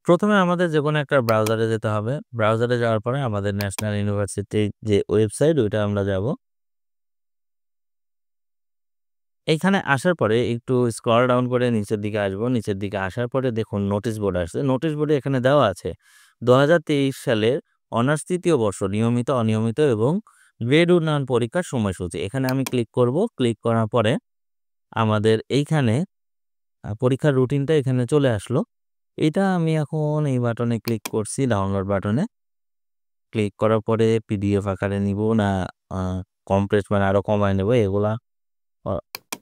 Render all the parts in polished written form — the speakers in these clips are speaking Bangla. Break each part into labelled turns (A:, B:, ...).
A: প্রথমে আমাদের যেকোনো একটা ব্রাউজারে যেতে হবে। ব্রাউজারে যাওয়ার পরে আমাদের ন্যাশনাল ইউনিভার্সিটির যে ওয়েবসাইট ওইটা আমরা যাব। এইখানে আসার পরে একটু স্ক্রল ডাউন করে নিচের দিকে আসবো। নিচের দিকে আসার পরে দেখুন নোটিশ বোর্ড আসছে। নোটিশ বোর্ডে এখানে দেওয়া আছে ২০২৩ সালের অনার্স ৩য় বর্ষ নিয়মিত, অনিয়মিত এবং গ্রেড উন্নয়ন পরীক্ষার সময়সূচি। এখানে আমি ক্লিক করব। ক্লিক করার পরে আমাদের এইখানে পরীক্ষার রুটিনটা এখানে চলে আসলো। এটা আমি এখন এই বাটনে ক্লিক করছি, ডাউনলোড বাটনে। ক্লিক করার পরে পিডিএফ আকারে নিব না আ কমপ্রেস মানে আরো কমায় নেব এগুলা অ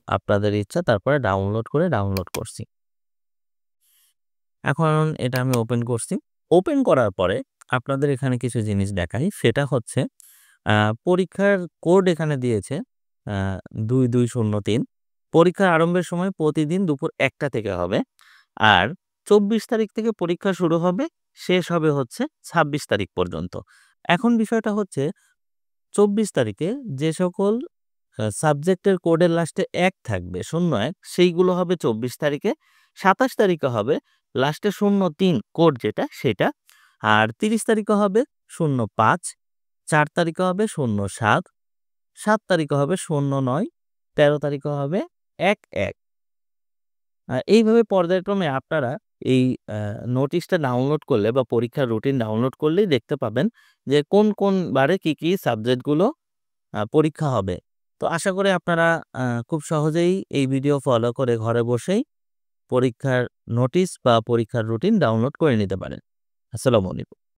A: আপনাদের ইচ্ছা। তারপরে ডাউনলোড করছি। এখন এটা আমি ওপেন করছি। ওপেন করার পরে আপনাদের এখানে কিছু জিনিস দেখাই। সেটা হচ্ছে আ পরীক্ষার কোড এখানে দিয়েছে আ ২২০৩। পরীক্ষার আরম্ভের সময় প্রতিদিন দুপুর ১টা থেকে হবে। আর ২৪ তারিখ থেকে পরীক্ষা শুরু হবে, শেষ হবে হচ্ছে ২৬ তারিখ পর্যন্ত। এখন বিষয়টা হচ্ছে ২৪ তারিখে যে সকল সাবজেক্টের কোডের লাস্টে ১ থাকবে ০১ সেইগুলো হবে ২৪ তারিখে। ২৭ তারিখে হবে লাস্টে ০৩ কোড যেটা সেটা। আর ৩০ তারিখে হবে ০৫, ৪ তারিখে হবে ০৭, ৭ তারিখে হবে ০৯, ১৩ তারিখে হবে ১-১। এইভাবে পর্যায়ক্রমে আপনারা এই আ নোটিশটা ডাউনলোড করলে বা পরীক্ষার রুটিন ডাউনলোড করলেই দেখতে পাবেন যে কোন বারে কি সাবজেক্টগুলো পরীক্ষা হবে। তো আশা করি আপনারা খুব সহজেই এই ভিডিও ফলো করে ঘরে বসেই পরীক্ষার নোটিশ বা পরীক্ষার রুটিন ডাউনলোড করে নিতে পারেন। আসসালামু আলাইকুম।